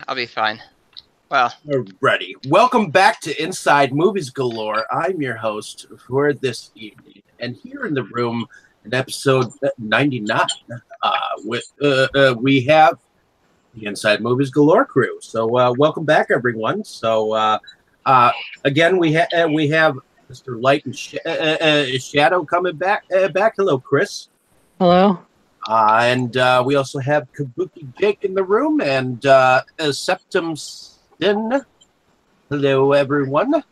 I'll be fine. Well, Ready. Welcome back to Inside Movies Galore. I'm your host for this evening, and here in the room in episode 99, we have the Inside Movies Galore crew. So welcome back, everyone. So again, we have Mr. Light and Shadow coming back. Hello, Chris. Hello. And we also have Kabuki Jake in the room, and Septum Sin. Hello, everyone.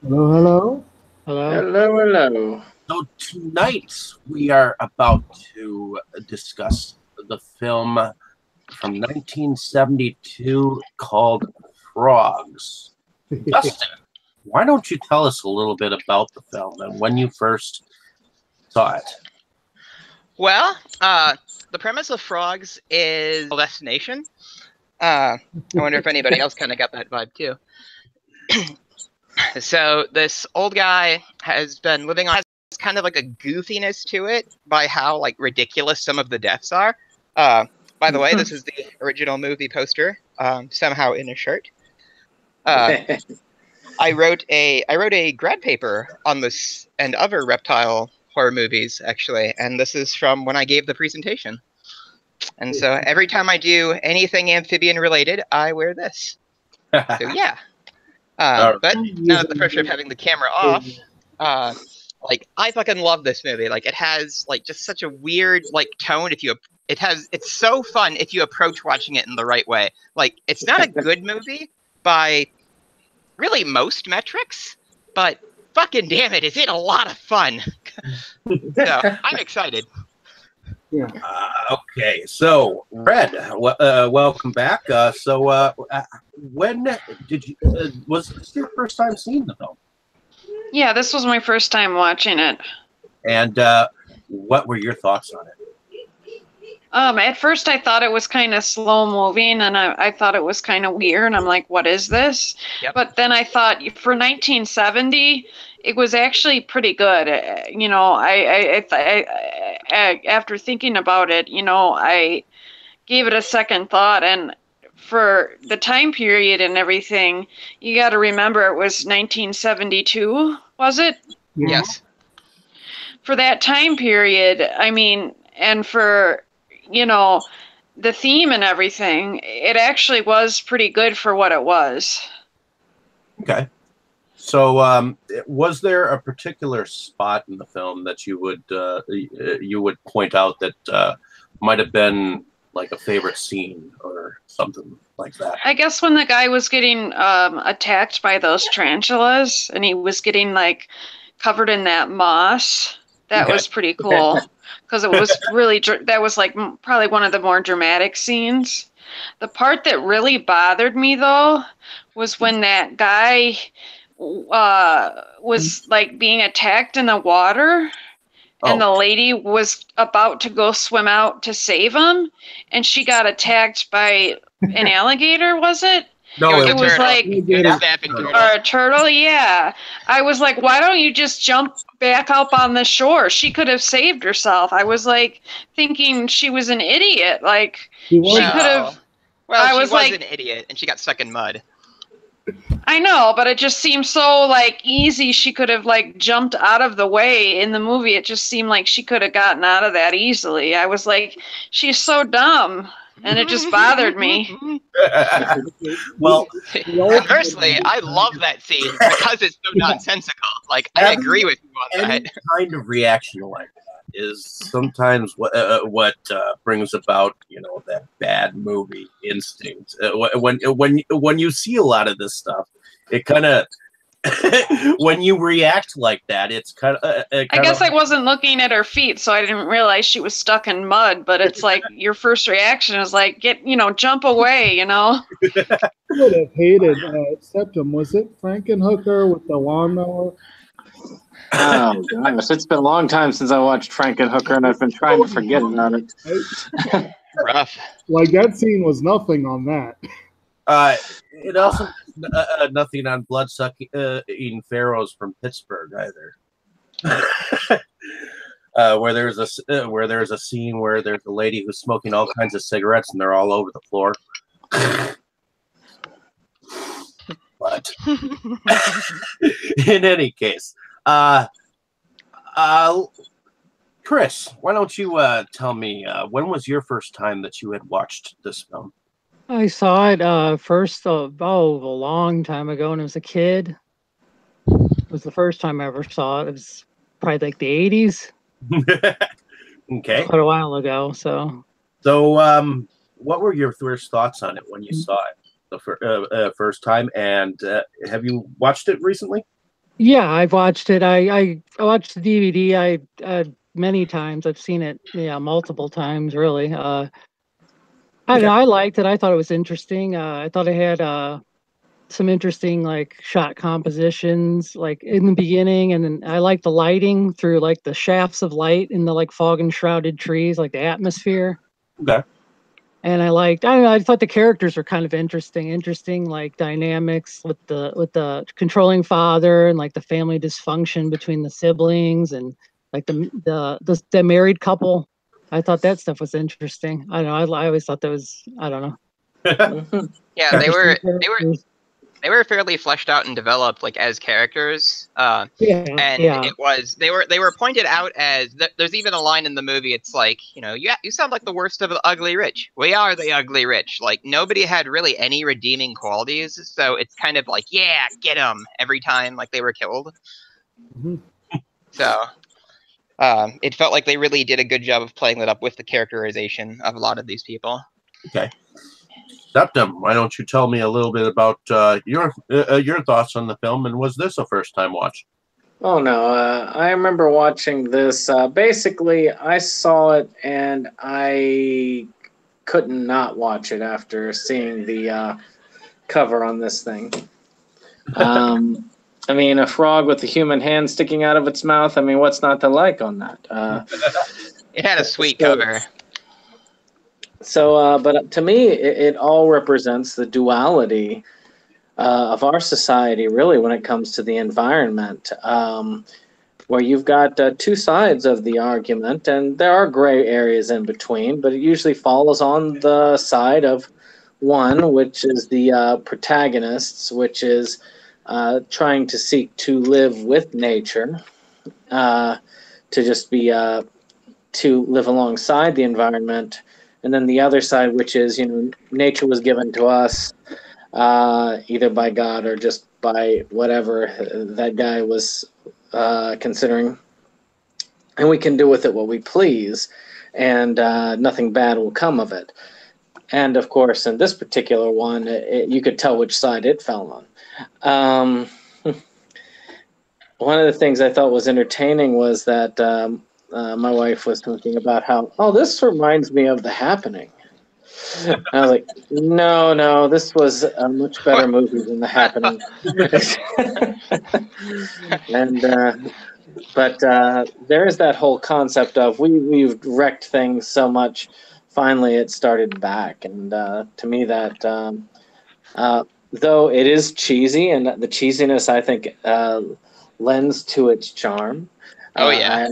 Hello. Hello. Hello. So tonight we are about to discuss the film from 1972 called Frogs. Dustin, why don't you tell us a little bit about the film and when you first saw it? well, the premise of Frogs is Destination. I wonder if anybody else kind of got that vibe too. So this old guy has been living on, has kind of like a goofiness to it by how like ridiculous some of the deaths are. By the way, this is the original movie poster, somehow in a shirt. I wrote a grad paper on this and other reptile horror movies, actually, and this is from when I gave the presentation. And so every time I do anything amphibian related, I wear this. So yeah. But now that the pressure of having the camera off, like I fucking love this movie. Like it has like just such a weird like tone. It's so fun if you approach watching it in the right way. Like it's not a good movie by really most metrics, but fucking damn it, is it a lot of fun. So I'm excited. Yeah. Okay, so Red, welcome back. When did you? Was this your first time seeing the film? Yeah, this was my first time watching it. And what were your thoughts on it? At first I thought it was kind of slow moving, and I thought it was kind of weird. I'm like, what is this? Yep. But then I thought for 1970, it was actually pretty good. You know, I after thinking about it, you know, I gave it a second thought, and for the time period and everything, you got to remember it was 1972, was it? Yeah. Yes. For that time period, I mean, and for, you know, the theme and everything, it actually was pretty good for what it was. Okay. So, was there a particular spot in the film that you would point out that might have been like a favorite scene or something like that? I guess when the guy was getting attacked by those tarantulas and he was getting like covered in that moss, that was pretty cool. Because it was really, that was like probably one of the more dramatic scenes. The part that really bothered me though was when that guy was like being attacked in the water, and the lady was about to go swim out to save him, and she got attacked by an alligator, was it? No, It was like or a turtle, yeah. I was like, why don't you just jump back up on the shore? She could have saved herself. I was like thinking she was an idiot. Like she could have. Well, I she was was like an idiot, and she got stuck in mud. I know, but it just seemed so like easy. She could have like jumped out of the way in the movie. It just seemed like she could have gotten out of that easily. I was like, she's so dumb. And it just bothered me. Well, Personally, I love that scene because it's so nonsensical. Like, I agree with you on that. any kind of reaction like that is sometimes what brings about, you know, that bad movie instinct. When you see a lot of this stuff, it kind of when you react like that, it's kind of. I guess I wasn't looking at her feet, so I didn't realize she was stuck in mud. But it's like your first reaction is like, jump away, you know. I would have hated Septum. Was it Frankenhooker with the lawnmower? Oh gosh, it's been a long time since I watched Frankenhooker, and I've been trying to forget about it. Rough. Like that scene was nothing on that. It also nothing on blood-sucking eating pharaohs from Pittsburgh either. Where there's a scene where there's a lady who's smoking all kinds of cigarettes and they're all over the floor. But in any case, Chris, why don't you tell me when was your first time that you had watched this film? I saw it first a long time ago when I was a kid. It was the first time I ever saw it. It was probably like the 80s. Okay. Quite a while ago. So what were your first thoughts on it when you saw it the first time? And have you watched it recently? yeah, I've watched it. I watched the DVD. I many times. I've seen it. Yeah, multiple times. Really. I don't know. I liked it. I thought it was interesting. I thought it had some interesting like shot compositions, like in the beginning, and then I liked the lighting through like the shafts of light in the like fog enshrouded trees, like the atmosphere. Okay. And I don't know, I thought the characters were kind of interesting like dynamics with the controlling father and like the family dysfunction between the siblings and like the married couple. I thought that stuff was interesting. I don't know. I always thought that was, I don't know. Yeah, they were fairly fleshed out and developed like as characters. And it was they were pointed out as there's even a line in the movie. It's like, you sound like the worst of the ugly rich. We are the ugly rich. Like nobody had really any redeeming qualities. So it's kind of like, yeah, get them every time like they were killed. Mhm. So it felt like they really did a good job of playing that up with the characterization of a lot of these people. Okay. Septum, why don't you tell me a little bit about your thoughts on the film, and was this a first-time watch? Oh, no. I remember watching this. Basically, I saw it, and I couldn't not watch it after seeing the cover on this thing. I mean, a frog with a human hand sticking out of its mouth. I mean, what's not to like on that? It had a sweet cover. So, but to me, it all represents the duality of our society, really, when it comes to the environment, where you've got two sides of the argument, and there are gray areas in between, but it usually falls on the side of one, which is the protagonists, which is trying to seek to live with nature, to just be to live alongside the environment. And then the other side, which is, nature was given to us either by God or just by whatever that guy was considering. And we can do with it what we please, and nothing bad will come of it. And, of course, in this particular one, you could tell which side it fell on. One of the things I thought was entertaining was that my wife was talking about how, this reminds me of The Happening. And I was like, no, this was a much better movie than The Happening. But there is that whole concept of we've wrecked things so much, finally it started back. And to me that, though it is cheesy, and the cheesiness, I think, lends to its charm. Oh yeah.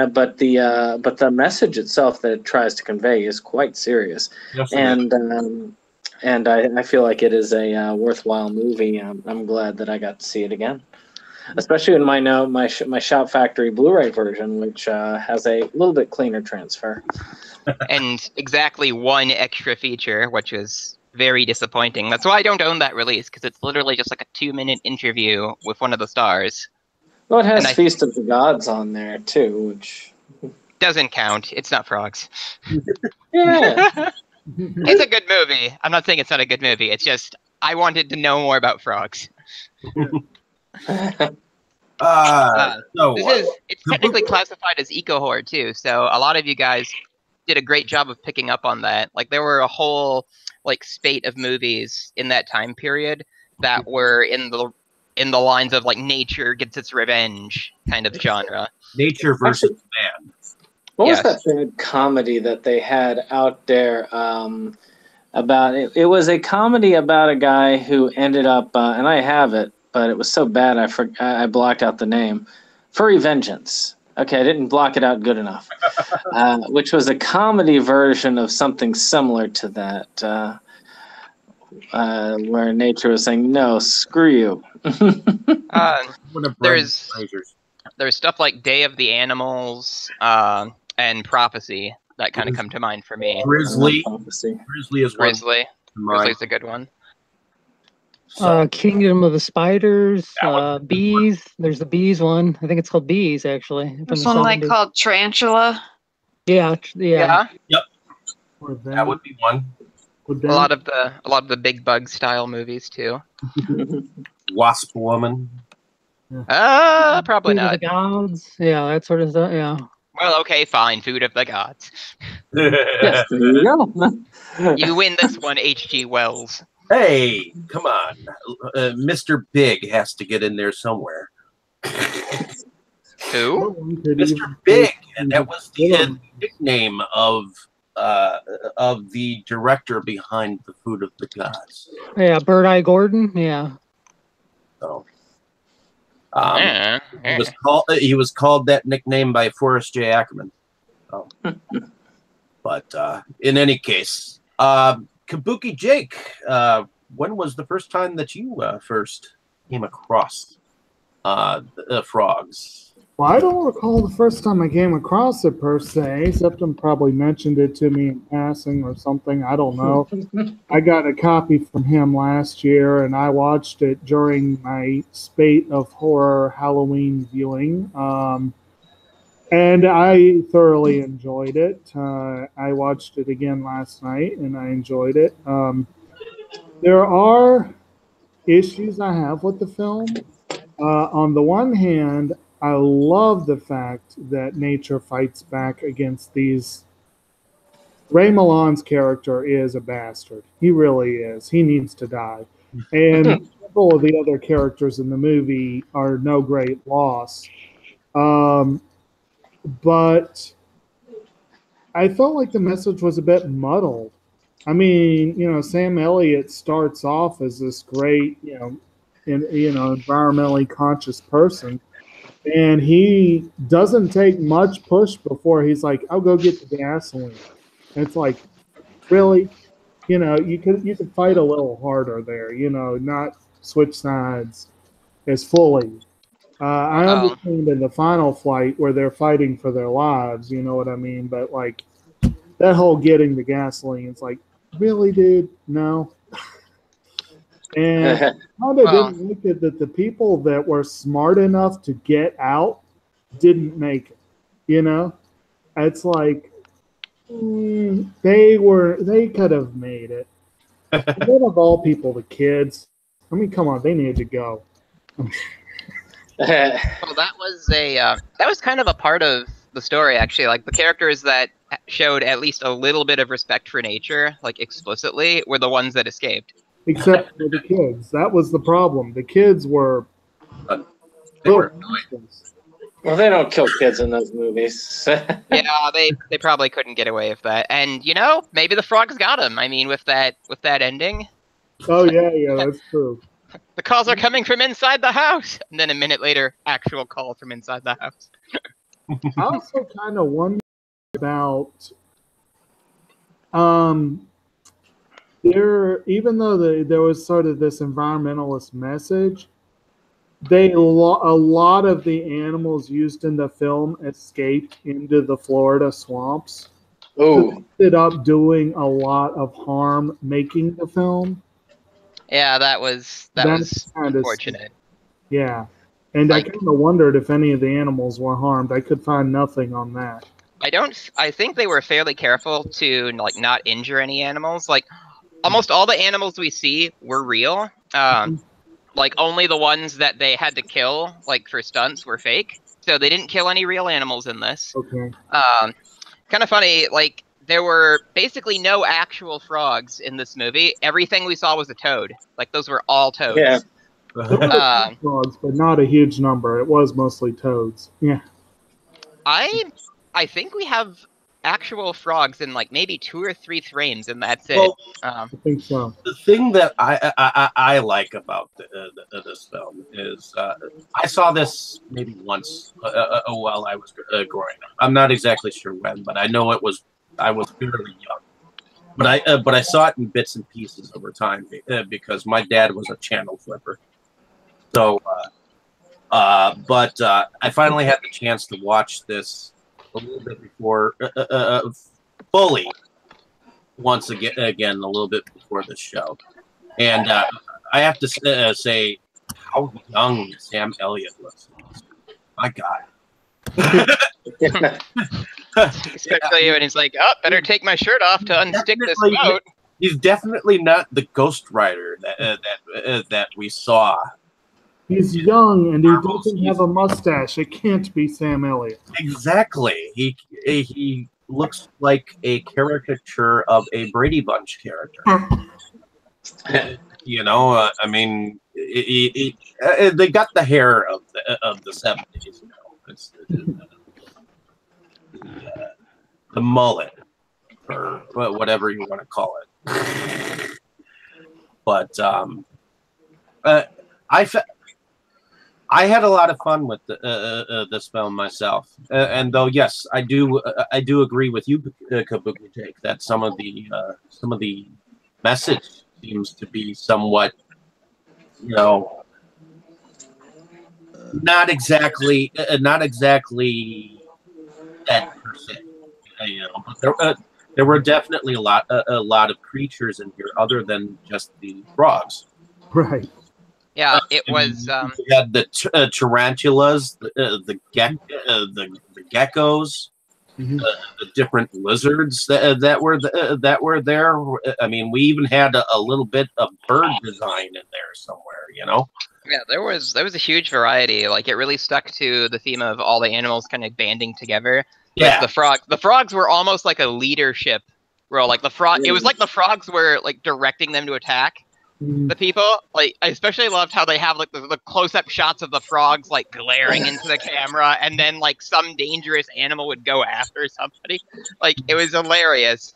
But the message itself that it tries to convey is quite serious. Yes, and I feel like it is a worthwhile movie. I'm glad that I got to see it again, especially in my Shout Factory Blu-ray version, which has a little bit cleaner transfer. And exactly one extra feature, which was very disappointing. That's why I don't own that release, because it's literally just like a 2-minute interview with one of the stars. Well, it has Feast of the Gods on there too, which doesn't count. It's not frogs. Yeah. It's a good movie. I'm not saying it's not a good movie. It's just I wanted to know more about frogs. It's technically classified as eco-horror too, so a lot of you guys did a great job of picking up on that. Like there were a whole spate of movies in that time period that were in the lines of nature gets its revenge kind of genre. Nature versus man. What was that bad comedy that they had out there about it? It was a comedy about a guy who ended up, and I have it, but it was so bad I blocked out the name. Furry Vengeance. Okay, I didn't block it out good enough. Which was a comedy version of something similar to that. where nature was saying, no, screw you. There's stuff like Day of the Animals and Prophecy that kind of come to mind for me. Grizzly. Prophecy. Grizzly is Grizzly. Grizzly's a good one. So, Kingdom of the Spiders, That was- Bees. There's the Bees one. I think it's called Bees, actually. From There's the one like 70s. called Tarantula. Yeah. Or that would be one. would A lot of the big bug style movies too. Wasp Woman. Probably Food of not. the Gods. Yeah, that sort of stuff. Yeah. Well, okay, fine. Food of the Gods. Yes, there you go. You win this one, H.G. Wells. Hey, come on. Mr. Big has to get in there somewhere. Who? Mr. Big, and that was the nickname of the director behind the Food of the Gods. Yeah, Bird Eye Gordon. Yeah. So, he was called that nickname by Forrest J. Ackerman. So, but in any case, Kabuki Jake, when was the first time that you first came across frogs? Well, I don't recall the first time I came across it per se. Septum probably mentioned it to me in passing or something. I don't know. I got a copy from him last year, and I watched it during my spate of horror Halloween viewing. And I thoroughly enjoyed it. I watched it again last night, and I enjoyed it. There are issues I have with the film. On the one hand, I love the fact that nature fights back against these. Ray Milland's character is a bastard. He really is. He needs to die. And several of the other characters in the movie are no great loss. But I felt like the message was a bit muddled. I mean, Sam Elliott starts off as this great, environmentally conscious person. And he doesn't take much push before he's like, I'll go get the gasoline. And it's like, really? You could fight a little harder there, not switch sides as fully. I understand in the final fight where they're fighting for their lives, you know what I mean? But like that whole getting the gasoline, it's like, really, dude? No. And I kind of didn't like it that the people that were smart enough to get out didn't make it. It's like they could have made it. Then of all people, the kids. I mean, come on, they needed to go. Well, that was kind of a part of the story, actually. Like the characters that showed at least a little bit of respect for nature, like explicitly, were the ones that escaped. Except for the kids. That was the problem. The kids were... They were Well, they don't kill kids in those movies. Yeah, they probably couldn't get away with that. And, maybe the frogs got him. I mean, with that ending. Oh, yeah, that's true. The calls are coming from inside the house. And then a minute later, actual call from inside the house. I also kind of wonder about... even though there was sort of this environmentalist message, a lot of the animals used in the film escaped into the Florida swamps. Oh, So they ended up doing a lot of harm making the film. Yeah, that was unfortunate. Yeah, and I kind of wondered if any of the animals were harmed. I could find nothing on that. I think they were fairly careful to not injure any animals. Like almost all the animals we see were real. Like only the ones that they had to kill, like for stunts, were fake. So they didn't kill any real animals in this. Okay. Kind of funny, like there were basically no actual frogs in this movie. Everything we saw was a toad. Like those were all toads. yeah. There were frogs, but not a huge number. It was mostly toads. Yeah. I think we have actual frogs in like maybe 2 or 3 frames, and that's it. Well, I think so. The thing that I like about this film is I saw this maybe once while I was growing up. I'm not exactly sure when, but I know I was fairly young. but I saw it in bits and pieces over time because my dad was a channel flipper. So, but I finally had the chance to watch this a little bit before fully once again a little bit before the show, and I have to say how young Sam Elliott was. My God. Especially when he's like, "Oh, better take my shirt off to unstick this boat." He's definitely not the Ghost Rider that we saw. He's young and he doesn't have a mustache. It can't be Sam Elliott. Exactly. He looks like a caricature of a Brady Bunch character. You know, I mean, they got the hair of the 70s. You know, it's the mullet or whatever you want to call it. But I had a lot of fun with this film myself, and though yes, I do agree with you, Kabuki Jake, that some of the message seems to be somewhat, you know, not exactly that per se, you know. But there were definitely a lot of creatures in here other than just the frogs. Right. Yeah, it was. We had the tarantulas, the geckos, the different lizards that were there. I mean, we even had a little bit of bird design in there somewhere. You know. Yeah, there was a huge variety. Like, it really stuck to the theme of all the animals kind of banding together. Yeah. The frogs were almost like a leadership role. Like it was like the frogs were like directing them to attack the people. Like, I especially loved how they have like the close-up shots of the frogs like glaring into the camera, and then like some dangerous animal would go after somebody. Like, it was hilarious.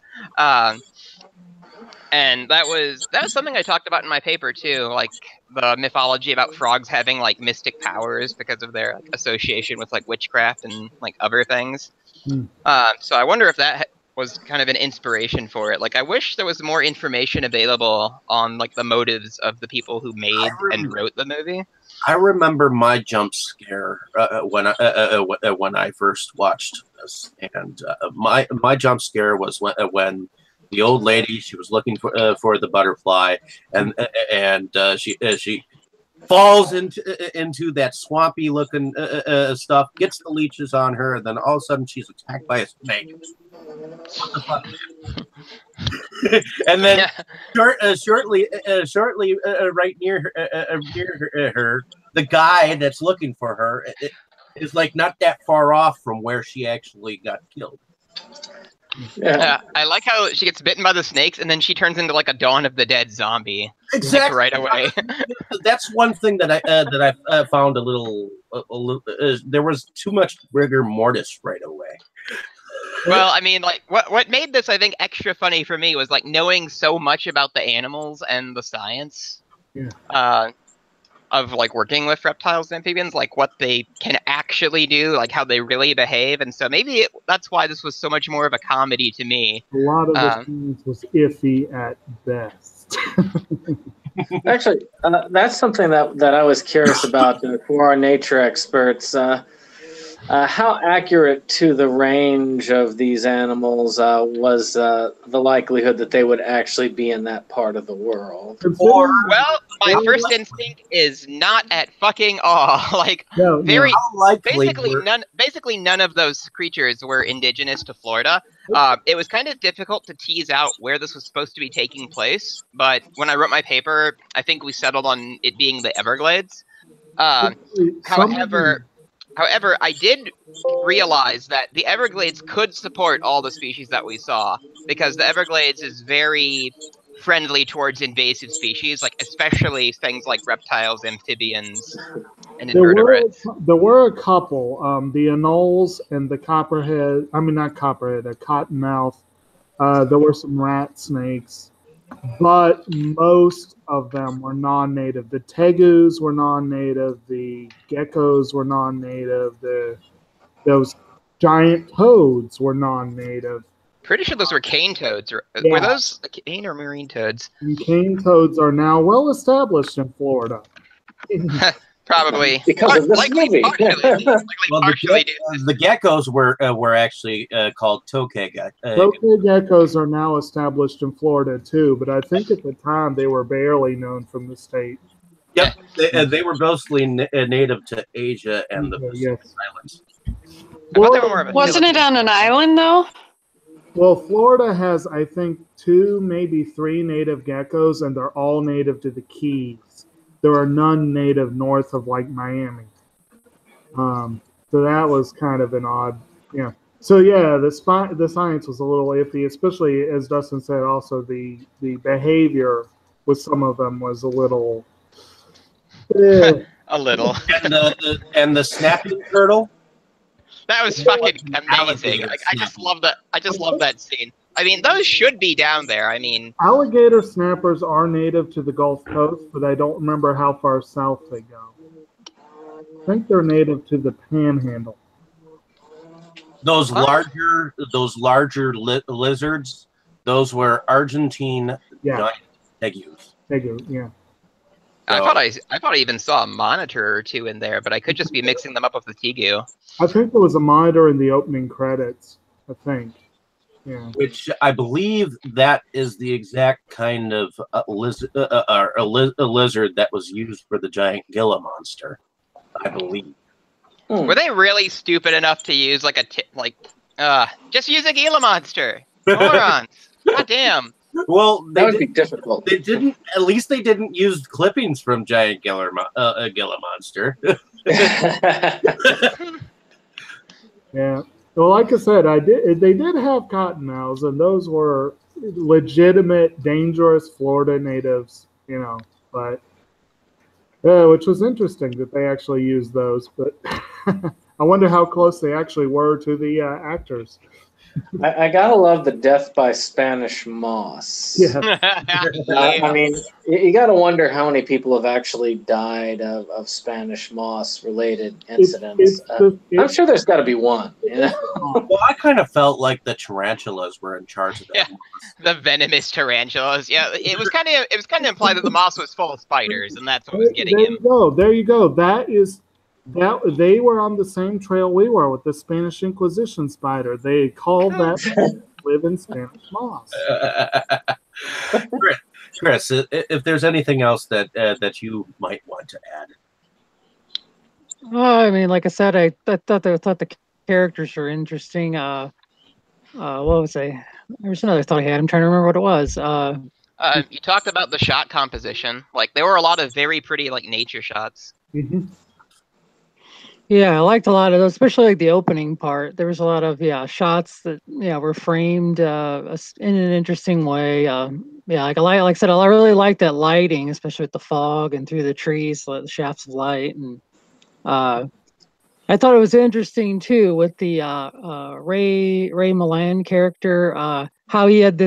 And that was something I talked about in my paper too, like the mythology about frogs having like mystic powers because of their like, association with like witchcraft and like other things. So I wonder if that was kind of an inspiration for it. Like, I wish there was more information available on like the motives of the people who made and wrote the movie. I remember my jump scare when I first watched this, and my jump scare was when the old lady, she was looking for the butterfly, and she falls into that swampy looking stuff, gets the leeches on her, and then all of a sudden she's attacked by a snake. What the fuck? And then shortly, right near her, the guy that's looking for her is like not that far off from where she actually got killed. Yeah, I like how she gets bitten by the snakes and then she turns into like a Dawn of the Dead zombie. Exactly. Like, right away. That's one thing that I found a little there was too much rigor mortis right away. Well, I mean, like what made this, I think, extra funny for me was like knowing so much about the animals and the science. Yeah. Of like working with reptiles and amphibians, like what they can actually do, like how they really behave, and so maybe that's why this was so much more of a comedy to me. A lot of the scenes was iffy at best. Actually, that's something that I was curious about for our nature experts. How accurate to the range of these animals was the likelihood that they would actually be in that part of the world? Well, my first instinct is not at fucking all. Like, very basically none of those creatures were indigenous to Florida. It was kind of difficult to tease out where this was supposed to be taking place, but when I wrote my paper, I think we settled on it being the Everglades. However, I did realize that the Everglades could support all the species that we saw, because the Everglades is very friendly towards invasive species, like especially things like reptiles, amphibians, and invertebrates. There were a couple, the anoles and the copperhead. I mean, not copperhead, a cottonmouth. There were some rat snakes, but most of them were non-native. The tegus were non-native. The geckos were non-native. Those giant toads were non-native. Pretty sure those were cane toads. Were Yeah. those cane or marine toads? And cane toads are now well established in Florida. Probably. Because of this movie. Well, the geckos were actually called tokay geckos. Tokay geckos are now established in Florida too, but I think at the time they were barely known from the state. Yep, they were mostly native to Asia and the Pacific Islands. Wasn't it on an island though? Well, Florida has, I think, 2, maybe 3 native geckos, and they're all native to the Keys. There are none native north of like Miami. So that was kind of an odd, yeah. So yeah, the science was a little iffy, especially as Dustin said. Also, the behavior with some of them was a little. A little. And the snapping turtle. That was fucking amazing. I just love that. I just love that scene. I mean, those should be down there. I mean, alligator snappers are native to the Gulf Coast, but I don't remember how far south they go. I think they're native to the Panhandle. Those larger lizards, those were Argentine giant tegus. Tegu, yeah. I thought I even saw a monitor or 2 in there, but I could just be mixing them up with the tegu. I think there was a monitor in the opening credits. I think, yeah. Which I believe that is the exact kind of lizard that was used for the giant Gila monster. I believe. Were they really stupid enough to use just use a Gila monster? Morons! God damn. Well, that would be difficult. They didn't. At least they didn't use clippings from giant Gila monster. Yeah. Well, like I said, they did have cottonmouths, and those were legitimate, dangerous Florida natives, but which was interesting that they actually used those. But I wonder how close they actually were to the actors. I gotta love the death by Spanish moss. Yeah. I mean, you gotta wonder how many people have actually died of Spanish moss related incidents. I'm sure there's got to be one. Well, I kind of felt like the tarantulas were in charge of that. Yeah, the venomous tarantulas. Yeah, it was kind of implied that the moss was full of spiders, and that's what was getting him. There you go. That they were on the same trail we were with the Spanish Inquisition spider. They called that live in Spanish moss. Chris, if there's anything else that you might want to add. I mean, like I said, I thought the characters were interesting. What was I? There was another thought I had. I'm trying to remember what it was. You talked about the shot composition. Like there were a lot of very pretty nature shots. Mm-hmm. Yeah, I liked a lot of those, especially the opening part. There was a lot of shots that were framed in an interesting way. Like I said, I really liked that lighting, especially with the fog and through the trees, the shafts of light. And I thought it was interesting too with the Ray Milan character, how he had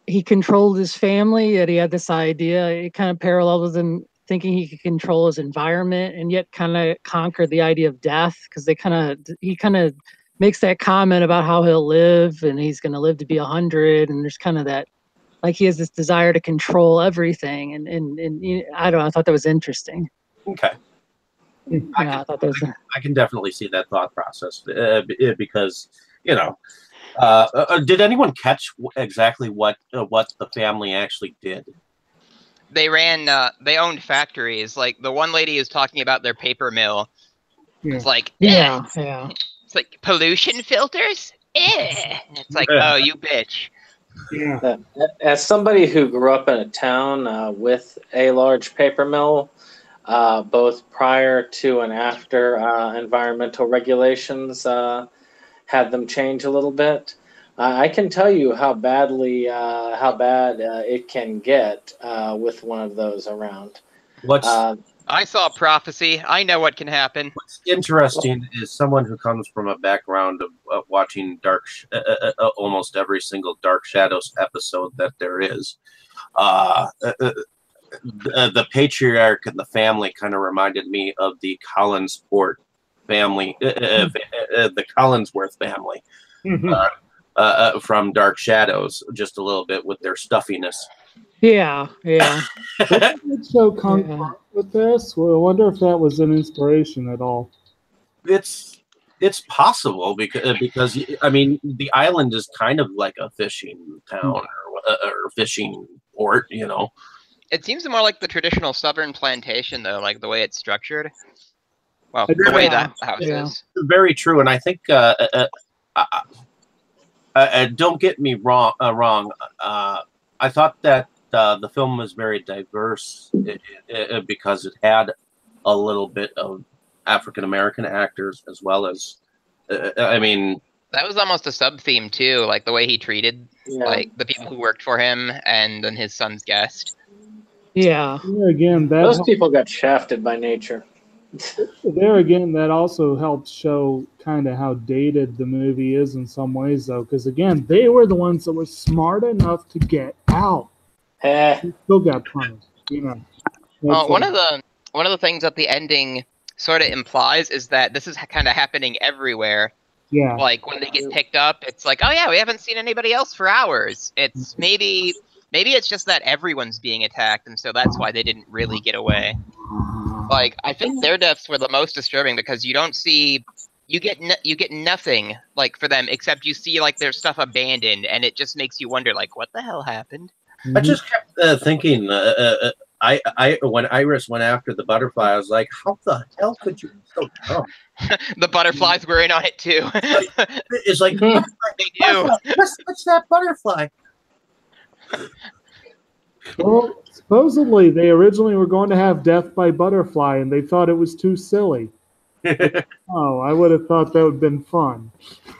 he controlled his family, that he had this idea. It kind of paralleled with him thinking he could control his environment and yet kind of conquer the idea of death, because he kind of makes that comment about how he'll live and he's going to live to be 100, and there's kind of that he has this desire to control everything, and I don't know, I thought that was interesting. Okay. I thought that was I can definitely see that thought process because did anyone catch exactly what the family actually did? They they owned factories. Like the one lady is talking about their paper mill. Yeah. It's like, yeah. It's like pollution filters. It's like, oh, you bitch. Yeah. As somebody who grew up in a town with a large paper mill, both prior to and after environmental regulations had them change a little bit, I can tell you how bad it can get with one of those around. I saw prophecy. I know what can happen. What's interesting is someone who comes from a background of watching almost every single Dark Shadows episode that there is. The patriarch and the family kind of reminded me of the Collinsport family, the Collinsworth family. Mm-hmm. from Dark Shadows, just a little bit with their stuffiness. Yeah. Wasn't it so concurrent with this? Well, I wonder if that was an inspiration at all. It's possible because I mean the island is kind of like a fishing town or fishing port, you know. It seems more like the traditional southern plantation, though, like the way it's structured. Well, the Yeah. way that house is. Very true, and I think don't get me wrong. I thought that the film was very diverse because it had a little bit of African American actors as well as, I mean, that was almost a sub theme too, like the way he treated like the people who worked for him and then his son's guest. Yeah. There again, Those people got shafted by nature. There again, that also helps show kind of how dated the movie is in some ways, though, because again, they were the ones that were smart enough to get out. They still got punished, you know. Well, one of the things that the ending sort of implies is that this is kind of happening everywhere. Yeah. Like when they get picked up, it's like, oh yeah, we haven't seen anybody else for hours. It's maybe it's just that everyone's being attacked, and so that's why they didn't really get away. Like I think their deaths were the most disturbing because you don't see, you get nothing like for them except you see like their stuff abandoned, and it just makes you wonder like what the hell happened. I just kept thinking. I when Iris went after the butterfly, I was like, how the hell could you be so dumb? The butterflies were in on it too. It's like they do. What's that butterfly? Well, supposedly they originally were going to have Death by Butterfly, and they thought it was too silly. Oh, I would have thought that would have been fun.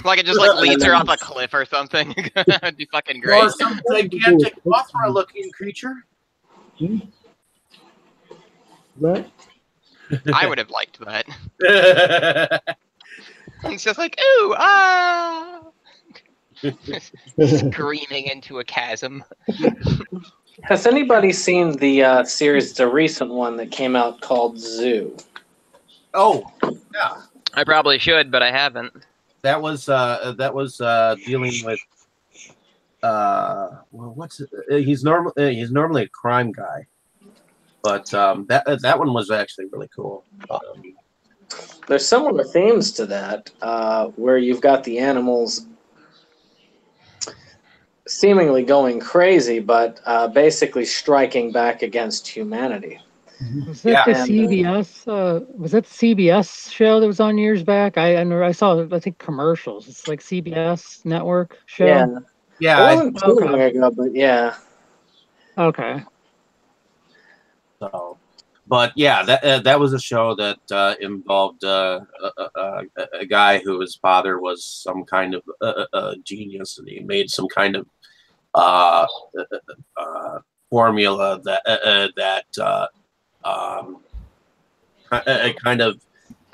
Like it just like leads her off a cliff or something. That'd be fucking great. Or some gigantic Mothra-looking creature. That? I would have liked that. It's just like, ooh, ah! Screaming into a chasm. Has anybody seen the series, the recent one that came out called Zoo? Oh, yeah. I probably should, but I haven't. That was dealing with well, what's it? He's normally a crime guy, but that one was actually really cool. There's similar themes to that, where you've got the animals seemingly going crazy, but basically striking back against humanity. Was that the CBS? Was that the CBS show that was on years back? I saw, I think, commercials. It's like CBS network show. Yeah. It wasn't too long ago, but yeah. Okay. So, but yeah, that was a show that involved a guy whose father was some kind of a genius, and he made some kind of formula that kind of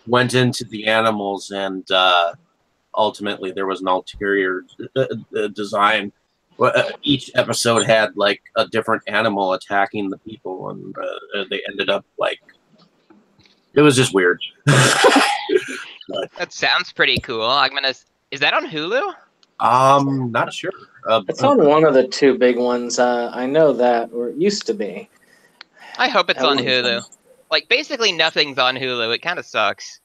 went into the animals, and ultimately there was an ulterior design. Each episode had like a different animal attacking the people, and they ended up like, it was just weird. That sounds pretty cool. Is that on Hulu? Not sure. It's on one of the two big ones. I know that, or it used to be. I hope it's on Hulu. Like, basically nothing's on Hulu. It kind of sucks.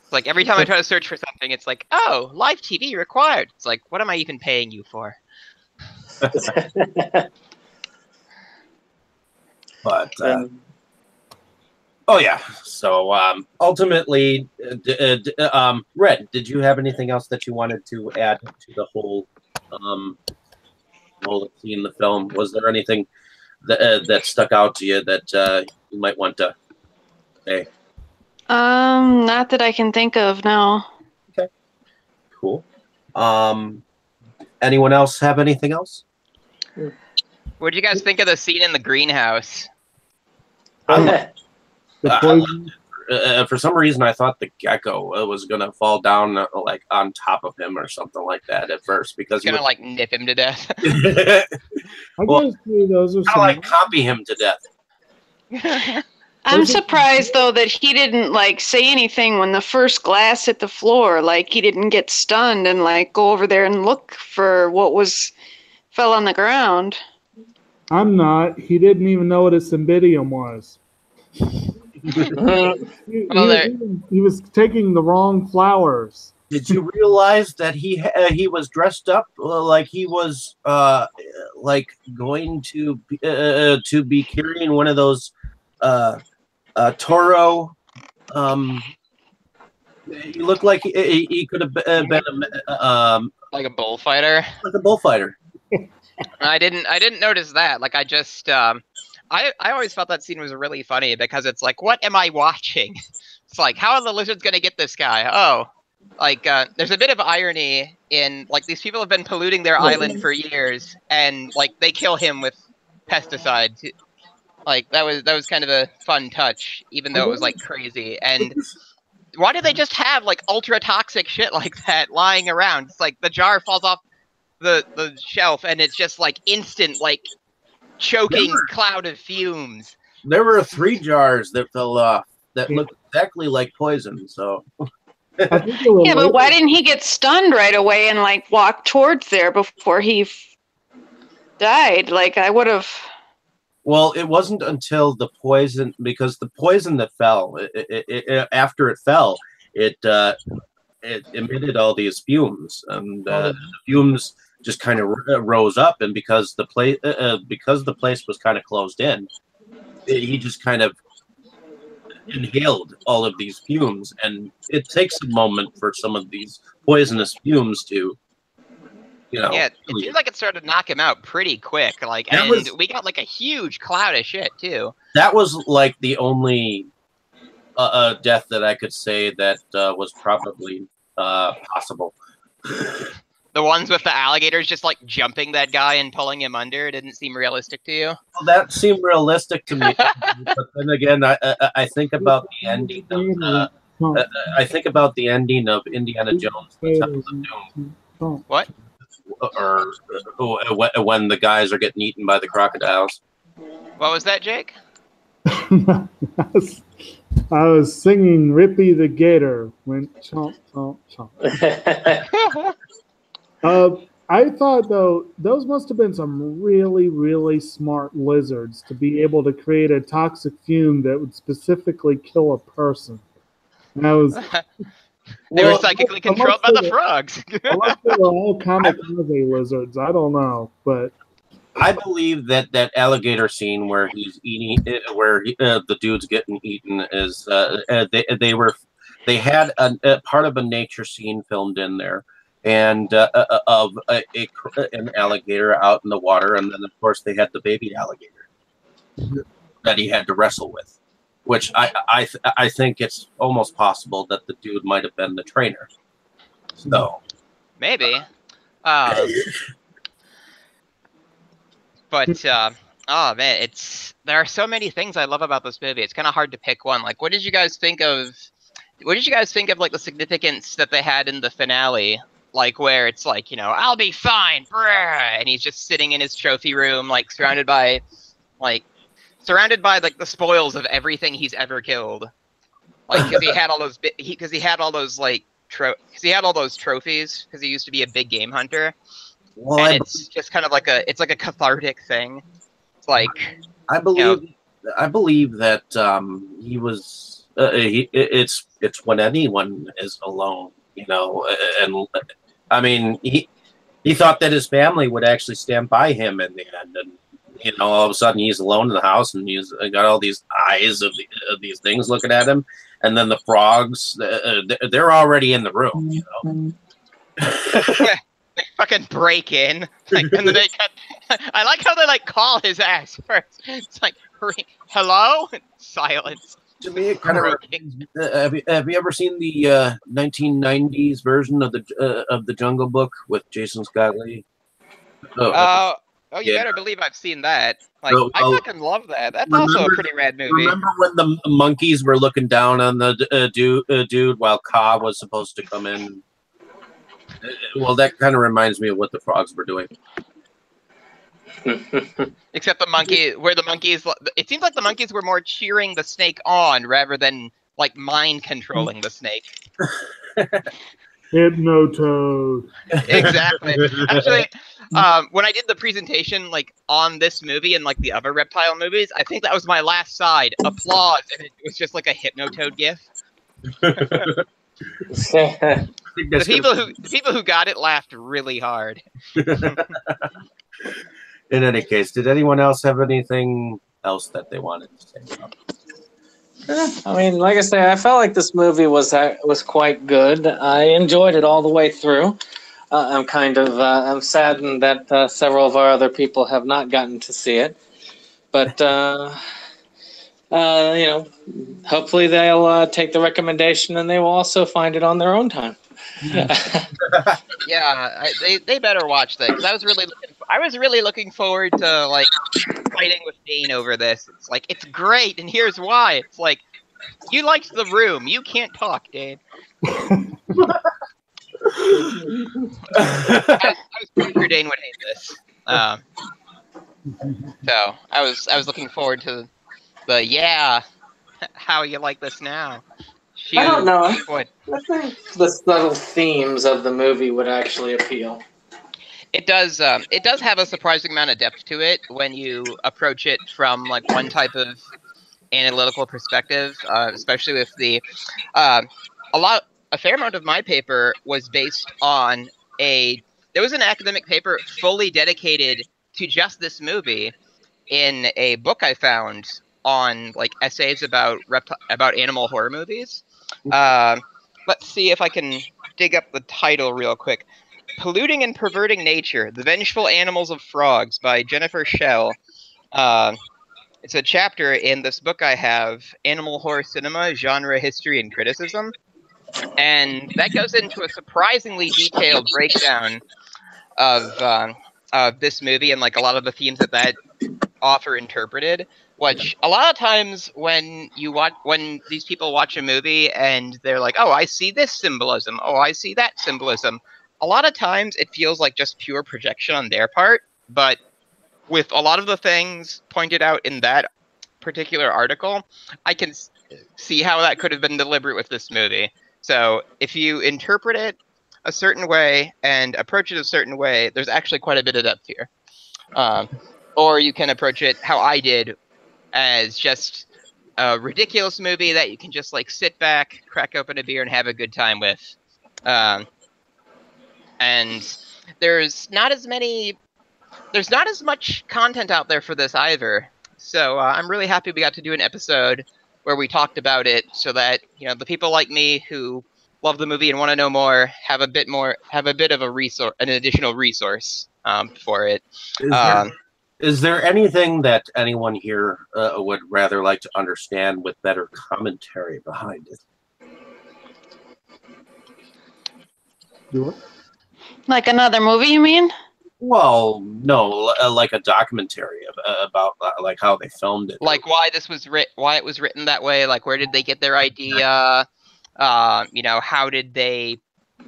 It's like, every time I try to search for something, it's like, oh, live TV required. It's like, what am I even paying you for? But, oh yeah. So, ultimately, Red, did you have anything else that you wanted to add to the whole scene in the film? Was there anything that stuck out to you that you might want to say? Not that I can think of, no. Okay. Cool. Anyone else have anything else? What did you guys think of the scene in the greenhouse? For some reason, I thought the gecko was gonna fall down like on top of him or something like that at first, because he's gonna like nip him to death. I guess those are kind of like copy him to death. I'm surprised though that he didn't like say anything when the first glass hit the floor. Like he didn't get stunned and like go over there and look for what fell on the ground. I'm not. He didn't even know what a cymbidium was. He was taking the wrong flowers. Did you realize that he was dressed up like he was like going to be carrying one of those Toro? He looked like he could have been like a bullfighter. Like a bullfighter. I didn't notice that. Like I just I always felt that scene was really funny because it's like, what am I watching? It's like, how are the lizards gonna get this guy? Oh, like there's a bit of irony in like these people have been polluting their island for years, and like they kill him with pesticides. Like that was kind of a fun touch, even though it was like crazy. And why do they just have like ultra toxic shit like that lying around? It's like the jar falls off the shelf and it's just like instant like choking cloud of fumes. There were 3 jars that fell off that looked exactly like poison. So yeah, but why didn't he get stunned right away and like walk towards there before he died? Like I would have. Well, it wasn't until the poison, because the poison that fell after it fell, it emitted all these fumes, and the fumes just kind of rose up, and because the place was kind of closed in, he just kind of inhaled all of these fumes, and it takes a moment for some of these poisonous fumes to, you know. Yeah, it seems like it started to knock him out pretty quick. Like, and we got like a huge cloud of shit too. That was like the only death that I could say that was probably possible. The ones with the alligators just like jumping that guy and pulling him under didn't seem realistic to you? Well, that seemed realistic to me, but then again, I think about the ending of I think about the ending of Indiana Jones: The Temple of Doom. What? Or when the guys are getting eaten by the crocodiles. What was that, Jake? I was singing Rippy the Gator. Went chomp, chomp, chomp. I thought, though, those must have been some really, really smart lizards to be able to create a toxic fume that would specifically kill a person. And I was... They were psychically controlled by the frogs. Unless they were all kamikaze lizards. I don't know, but... I believe that alligator scene where he's eating, the dude's getting eaten is they had a part of a nature scene filmed in there, and of an alligator out in the water, and then of course they had the baby alligator that he had to wrestle with, which I think it's almost possible that the dude might have been the trainer. So maybe. But oh man, there are so many things I love about this movie. It's kind of hard to pick one. Like, what did you guys think of like the significance that they had in the finale? Like where it's like, you know, I'll be fine, brah, and he's just sitting in his trophy room, like surrounded by like the spoils of everything he's ever killed. Like because he had all those trophies because he used to be a big game hunter. Well, and it's just kind of like a cathartic thing. It's like I believe that he was. It's when anyone is alone, you know, and I mean he thought that his family would actually stand by him in the end, and you know, all of a sudden he's alone in the house and he's got all these eyes of these things looking at him, and then the frogs, they're already in the room, you know. They fucking break in, like, and then I like how they like call his ass first. It's like, hello, silence. To me, it kind of. Have you ever seen the 1990s version of the Jungle Book with Jason Scott Lee? Oh, you better believe I've seen that. Like, I fucking love that. That's also a pretty rad movie. Remember when the monkeys were looking down on the dude while Ka was supposed to come in? Well, that kind of reminds me of what the frogs were doing. Except the monkey, where the monkeys, it seems like the monkeys were more cheering the snake on rather than like mind controlling the snake. Hypnotoad. Exactly. Actually, when I did the presentation like on this movie and like the other reptile movies, I think that was my last slide. Applause, and it was just like a Hypnotoad gif. The people who got it laughed really hard. In any case, did anyone else have anything else that they wanted to say about it? I mean, like I say, I felt like this movie was quite good. I enjoyed it all the way through. I'm kind of I'm saddened that several of our other people have not gotten to see it, but you know, hopefully they'll take the recommendation and they will also find it on their own time. Yeah, they better watch that, because I was really looking forward to like fighting with Dane over this. It's like, it's great, and here's why. It's like, you liked The Room, you can't talk, Dane. I was pretty sure Dane would hate this. So I was looking forward to the how you like this now. I don't know. I think the subtle themes of the movie would actually appeal. It does have a surprising amount of depth to it when you approach it from like one type of analytical perspective, especially with a fair amount of my paper was based on there was an academic paper fully dedicated to just this movie in a book I found on like essays about animal horror movies. Let's see if I can dig up the title real quick. Polluting and Perverting Nature, The Vengeful Animals of Frogs by Jennifer Schell. It's a chapter in this book I have, Animal Horror Cinema, Genre, History, and Criticism. And that goes into a surprisingly detailed breakdown of this movie and like a lot of the themes that author interpreted. Which a lot of times when these people watch a movie and they're like, oh, I see this symbolism, oh, I see that symbolism. A lot of times it feels like just pure projection on their part, but with a lot of the things pointed out in that particular article, I can see how that could have been deliberate with this movie. So if you interpret it a certain way and approach it a certain way, there's actually quite a bit of depth here. Or you can approach it how I did, as just a ridiculous movie that you can just like sit back, crack open a beer, and have a good time with. And there's not as much content out there for this either. So I'm really happy we got to do an episode where we talked about it, so that the people like me who love the movie and want to know more have a bit of a resource, an additional resource for it. Is there anything that anyone here would rather like to understand with better commentary behind it? Like another movie, you mean? Well, no, like a documentary about like how they filmed it. Like why it was written that way. Like where did they get their idea? How did they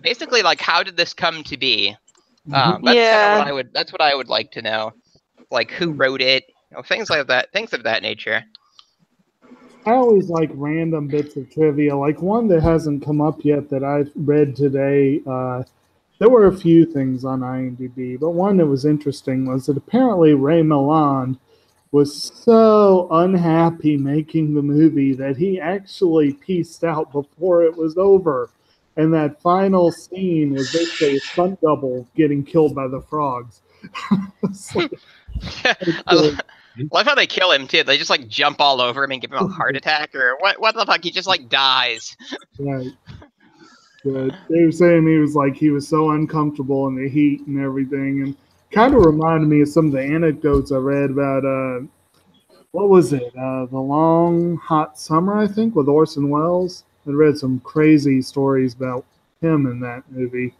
basically how did this come to be? That's what I would like to know. Like who wrote it, things like that, things of that nature. I always like random bits of trivia, like one that hasn't come up yet that I've read today. There were a few things on IMDb, but one that was interesting was that apparently Ray Milland was so unhappy making the movie that he actually pieced out before it was over. And that final scene was basically a stunt double getting killed by the frogs. I love how they kill him too. They just jump all over him and give him a heart attack, or what the fuck? He just dies. Right. But they were saying he was so uncomfortable in the heat and everything, and kind of reminded me of some of the anecdotes I read about what was it? The Long Hot Summer, I think, with Orson Welles. I read some crazy stories about him in that movie,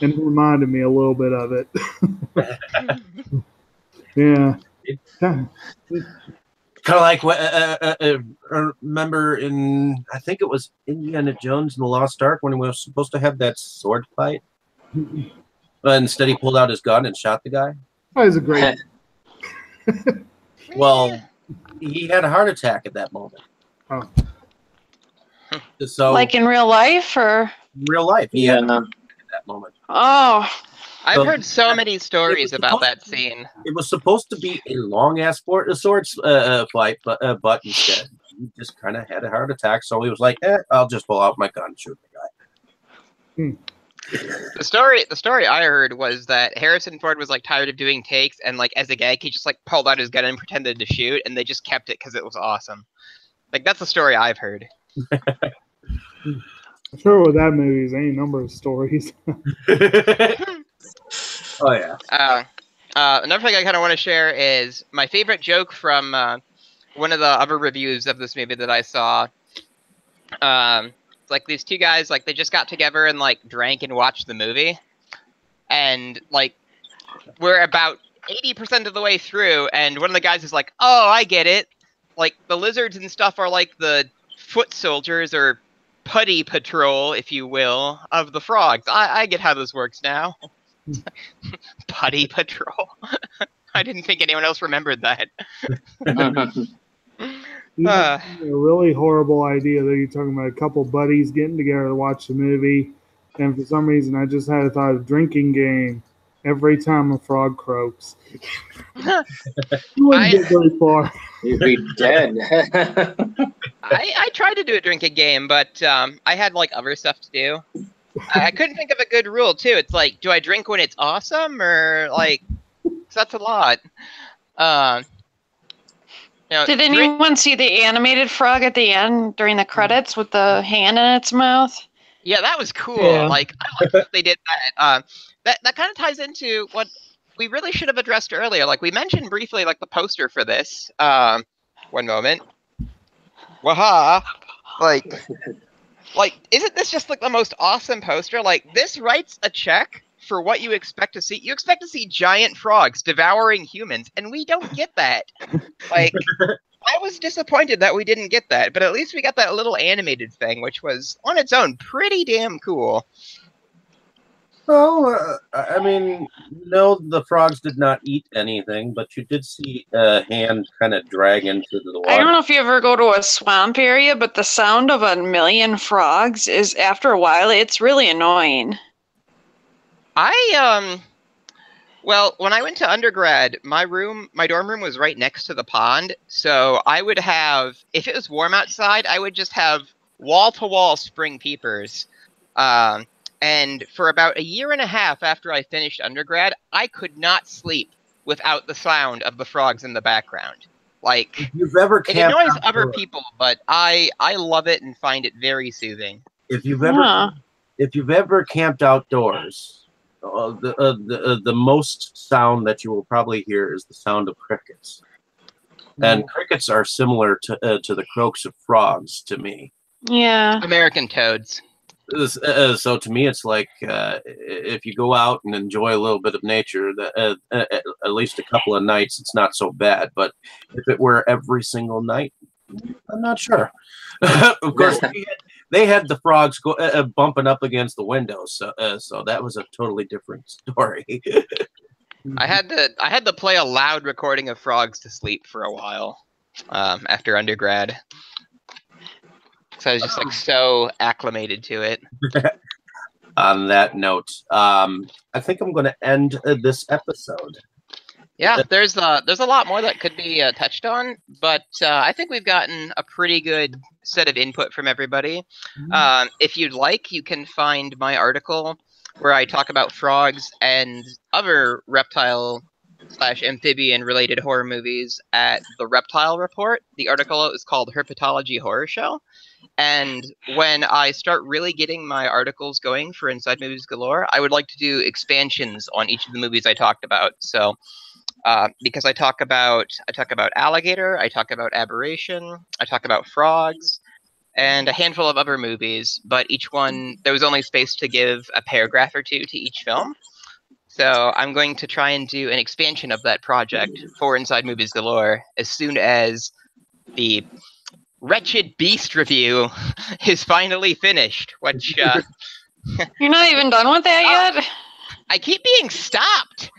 and it reminded me a little bit of it. Yeah. Kind of like what remember in, I think it was Indiana Jones and the Lost Ark, when he was supposed to have that sword fight, but instead he pulled out his gun and shot the guy. That was a great. Well, he had a heart attack at that moment. Oh. So, Like in real life, or real life, he had a heart attack at that moment. oh, I've heard so many stories about that scene. It was supposed to be a long-ass swords fight, but instead he just kind of had a heart attack. So he was like, I'll just pull out my gun and shoot the guy. The story I heard was that Harrison Ford was like tired of doing takes, and like as a gag, he just like pulled out his gun and pretended to shoot, and they just kept it because it was awesome. Like that's the story I've heard. I'm sure with that movie, there's any number of stories. Oh yeah. Another thing I kind of want to share is my favorite joke from one of the other reviews of this movie that I saw. Like these two guys, like they just got together and like drank and watched the movie, and like we're about 80% of the way through, and one of the guys is like, "Oh, I get it. Like the lizards and stuff are like the foot soldiers or putty patrol, if you will, of the frogs. I get how this works now." Putty patrol. I didn't think anyone else remembered that. A really horrible idea that you're talking about a couple buddies getting together to watch the movie, and for some reason I just had a thought of drinking game every time a frog croaks. You wouldn't get very far. You'd be dead. I tried to do a drinking game, but I had like other stuff to do. I couldn't think of a good rule too. It's like, do I drink when it's awesome, or like, 'cause that's a lot. Did anyone see the animated frog at the end during the credits with the hand in its mouth? Yeah, that was cool. Yeah. Like, I like that they did that. That kind of ties into what we really should have addressed earlier. Like, we mentioned briefly, like the poster for this. One moment. Waha! Like, isn't this just like the most awesome poster? Like, this writes a check for what you expect to see. You expect to see giant frogs devouring humans, and we don't get that. Like, I was disappointed that we didn't get that, but at least we got that little animated thing, which was, on its own, pretty damn cool. Well, I mean, no, the frogs did not eat anything, but you did see a hand kind of drag into the water. I don't know if you ever go to a swamp area, but the sound of a million frogs is, after a while, it's really annoying. Well, when I went to undergrad, my dorm room was right next to the pond, so I would have, if it was warm outside, I would just have wall-to-wall spring peepers. And for about a year and a half after I finished undergrad, I could not sleep without the sound of the frogs in the background. Like, If you've ever it camped annoys outdoors- other people, but I love it and find it very soothing. If you've ever camped outdoors, the most sound that you will probably hear is the sound of crickets, and crickets are similar to the croaks of frogs to me. Yeah. American toads. So to me, it's like if you go out and enjoy a little bit of nature, at least a couple of nights, it's not so bad. But if it were every single night, I'm not sure. Of course, they had the frogs bumping up against the windows, so that was a totally different story. I had to play a loud recording of frogs to sleep for a while after undergrad. So I was just like so acclimated to it. On that note, I think I'm going to end this episode. Yeah, there's a lot more that could be touched on, but I think we've gotten a pretty good set of input from everybody. If you'd like, you can find my article where I talk about frogs and other reptile/amphibian related horror movies at the Reptile Report. The article is called Herpetology Horror Show. And when I start really getting my articles going for Inside Movies Galore, I would like to do expansions on each of the movies I talked about. So, because I talk about Alligator, I talk about Aberration, I talk about Frogs, and a handful of other movies. But each one, there was only space to give a paragraph or two to each film. So I'm going to try and do an expansion of that project for Inside Movies Galore as soon as the Wretched Beast review is finally finished, which You're not even done with that yet? I keep being stopped.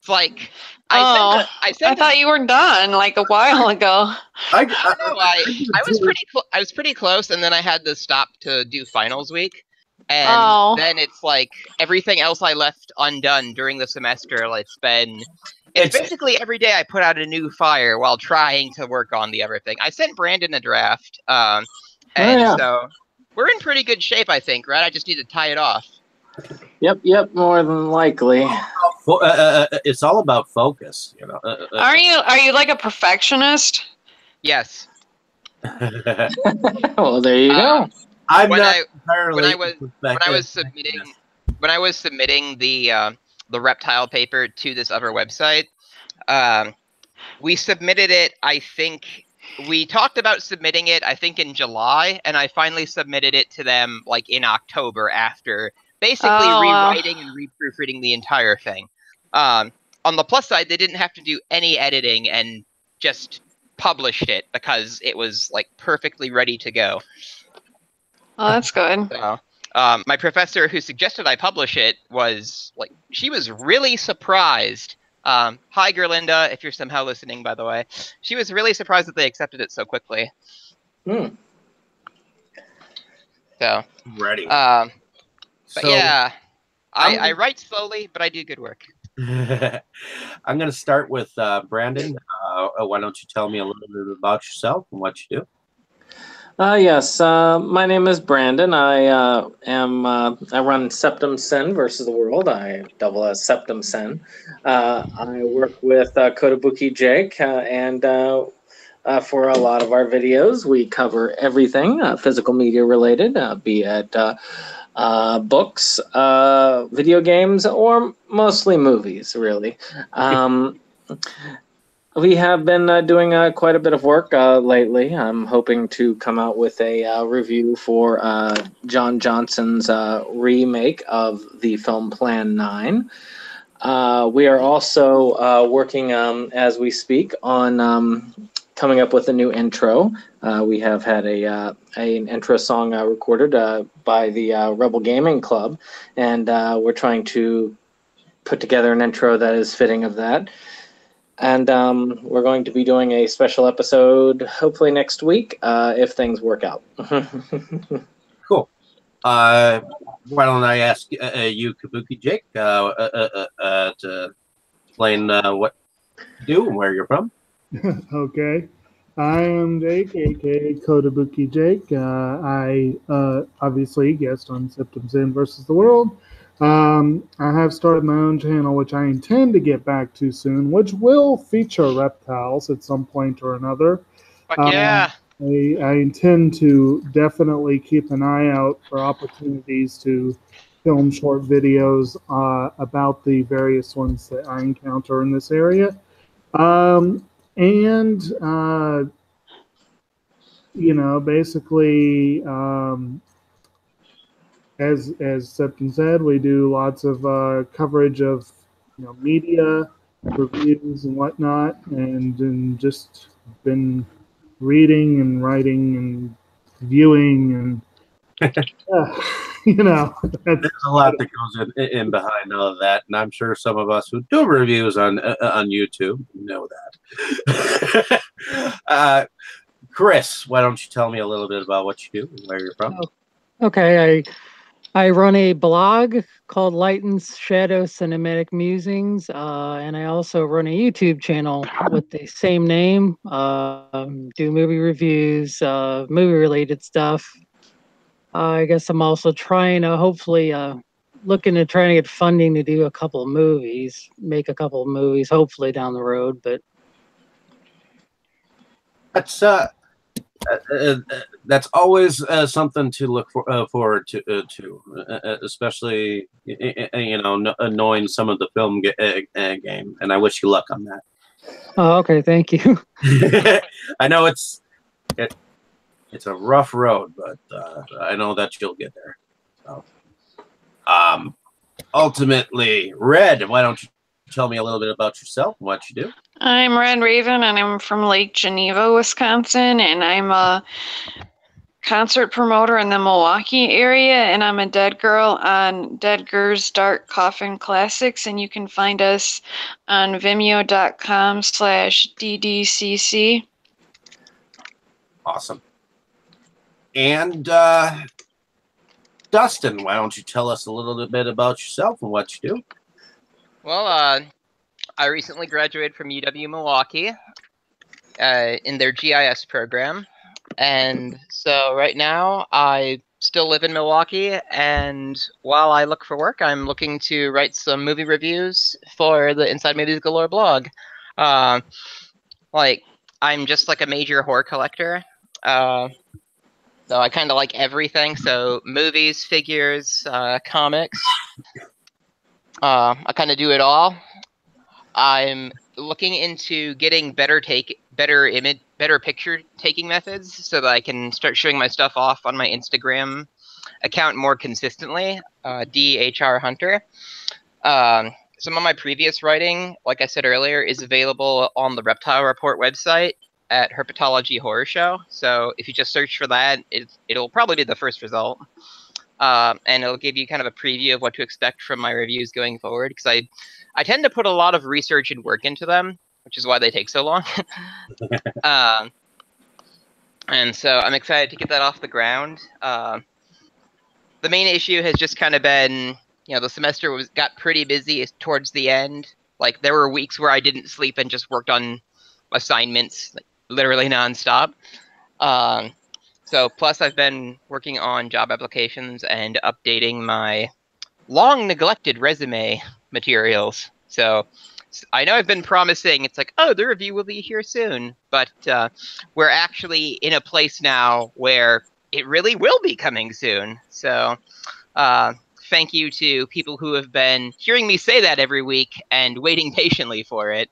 It's like I thought you were done like a while ago. I was pretty close, and then I had to stop to do finals week, and then it's like everything else I left undone during the semester. Like, it's basically every day I put out a new fire while trying to work on the other thing. I sent Brandon a draft, so we're in pretty good shape, I think. Right? I just need to tie it off. Yep, more than likely. It's all about focus, you know. Are you like a perfectionist? Yes. Well, there you go. I'm when not I, entirely when I was submitting the reptile paper to this other website, we submitted it. I think we talked about submitting it, I think, in July, and I finally submitted it to them like in October after basically rewriting and reproofreading the entire thing. On the plus side, they didn't have to do any editing and just published it because it was like perfectly ready to go. Oh, that's good. So, my professor who suggested I publish it was like, she was really surprised. Hi, Gerlinda, if you're somehow listening, by the way. She was really surprised that they accepted it so quickly. So, ready. But yeah, I write slowly, but I do good work. I'm going to start with Brandon. Why don't you tell me a little bit about yourself and what you do? Yes, my name is Brandon. I run Septum Sen versus the World. I double as Septum Sen. I work with Kotobuki Jake, and for a lot of our videos, we cover everything physical media related, be it books, video games, or mostly movies, really. We have been doing quite a bit of work lately. I'm hoping to come out with a review for John Johnson's remake of the film Plan 9. We are also working, as we speak, on coming up with a new intro. We have had an intro song recorded by the Rebel Gaming Club, and we're trying to put together an intro that is fitting of that. And we're going to be doing a special episode hopefully next week if things work out. Cool. Why don't I ask you, Kabuki Jake, to explain what you do and where you're from? Okay. I am Jake, aka Kotobuki Jake. I obviously guest on Septum Zen versus the World. I have started my own channel, which I intend to get back to soon, which will feature reptiles at some point or another. Fuck yeah. I intend to definitely keep an eye out for opportunities to film short videos about the various ones that I encounter in this area. Basically, as Septon said, we do lots of coverage of media, reviews, and whatnot, and just been reading and writing and viewing and there's a lot that goes in behind all of that, and I'm sure some of us who do reviews on YouTube know that. Chris, why don't you tell me a little bit about what you do and where you're from? Okay, I run a blog called Lighten's Shadow Cinematic Musings, and I also run a YouTube channel with the same name. Do movie reviews, movie-related stuff. I guess I'm also trying to hopefully looking to trying to get funding to do a couple of movies, make a couple of movies, hopefully down the road. But that's always something to look forward to, especially knowing some of the film game. And I wish you luck on that. Oh, okay, thank you. I know it's a rough road, but I know that you'll get there. So, ultimately, Red, why don't you tell me a little bit about yourself and what you do? I'm Red Raven, and I'm from Lake Geneva, Wisconsin, and I'm a concert promoter in the Milwaukee area, and I'm a dead girl on Dead Girls Dark Coffin Classics, and you can find us on vimeo.com/ddcc. Awesome. And Dustin, why don't you tell us a little bit about yourself and what you do? Well, I recently graduated from UW Milwaukee in their GIS program. And so right now I still live in Milwaukee, and while I look for work, I'm looking to write some movie reviews for the Inside Movies Galore blog. Like, I'm just like a major horror collector. So I kind of like everything. So movies, figures, comics. I kind of do it all. I'm looking into getting better picture taking methods so that I can start showing my stuff off on my Instagram account more consistently. DHR Hunter. Some of my previous writing, like I said earlier, is available on the Reptile Report website at Herpetology Horror Show. So if you just search for that, it'll probably be the first result. And it'll give you kind of a preview of what to expect from my reviews going forward, because I tend to put a lot of research and work into them, which is why they take so long. And so I'm excited to get that off the ground. The main issue has just kind of been, the semester got pretty busy towards the end. Like, there were weeks where I didn't sleep and just worked on assignments, like, literally nonstop. So plus I've been working on job applications and updating my long neglected resume materials. So I know I've been promising, it's like, oh, the review will be here soon, but we're actually in a place now where it really will be coming soon. So thank you to people who have been hearing me say that every week and waiting patiently for it.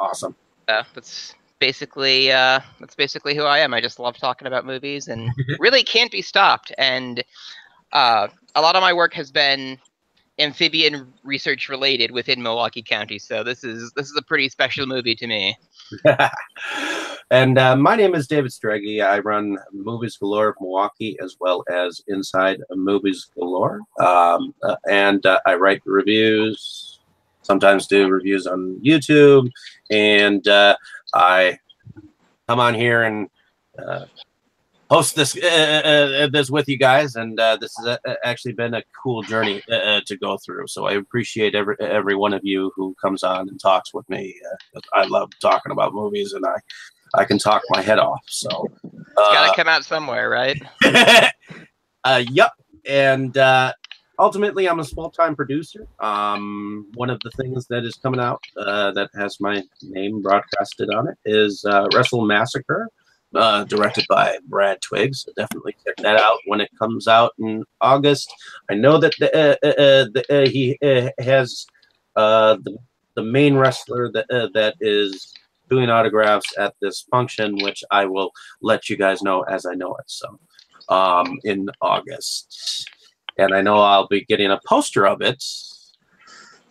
Awesome. That's basically who I am. I just love talking about movies and really can't be stopped. And a lot of my work has been amphibian research related within Milwaukee County. So this is a pretty special movie to me. And my name is David Strege. I run Movies Galore of Milwaukee, as well as Inside Movies Galore. And I write reviews, sometimes do reviews on YouTube, and I come on here and host this with you guys, and this has actually been a cool journey to go through. So I appreciate every one of you who comes on and talks with me. I love talking about movies, and I can talk my head off. So it's got to come out somewhere, right? Yep. And ultimately, I'm a small-time producer. One of the things that is coming out that has my name broadcasted on it is Wrestle Massacre, directed by Brad Twiggs. So definitely check that out when it comes out in August. I know that he has the main wrestler that is doing autographs at this function, which I will let you guys know as I know it. So in August. And I know I'll be getting a poster of it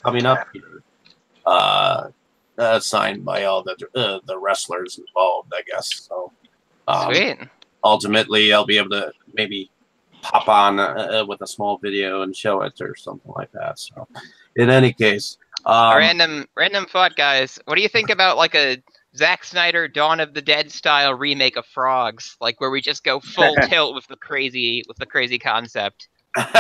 coming up here, signed by all the wrestlers involved, I guess. So, sweet. Ultimately, I'll be able to maybe pop on with a small video and show it or something like that. So, in any case, random thought, guys. What do you think about like a Zack Snyder Dawn of the Dead style remake of Frogs, like where we just go full tilt with the crazy concept?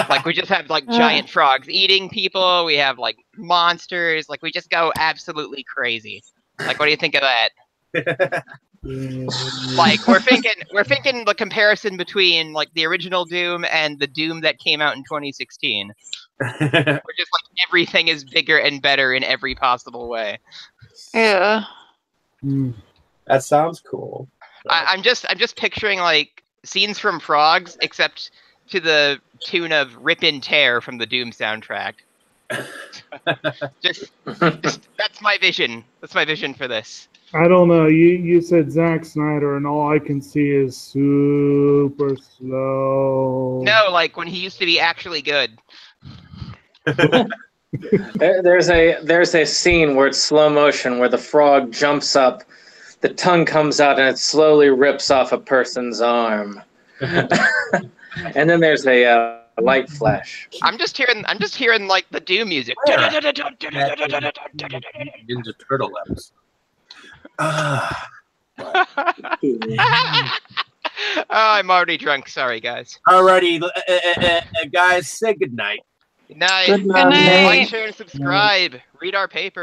Like, we just have like giant frogs eating people. We have like monsters. Like, we just go absolutely crazy. Like, what do you think of that? Like, we're thinking the comparison between like the original Doom and the Doom that came out in 2016. We're just like, everything is bigger and better in every possible way. Yeah. That sounds cool. I'm just picturing like scenes from Frogs, except to the tune of Rip and Tear from the Doom soundtrack. just that's my vision. That's my vision for this. I don't know. You said Zack Snyder, and all I can see is super slow. No, like when he used to be actually good. There's a scene where it's slow motion where the frog jumps up the tongue comes out and it slowly rips off a person's arm. And then there's a light flash. I'm just hearing like the Doom music. Ninja Turtle episode. Oh, I'm already drunk. Sorry, guys. Alrighty, guys, say goodnight. Good night. Good night. Like, share, and subscribe. Read our paper.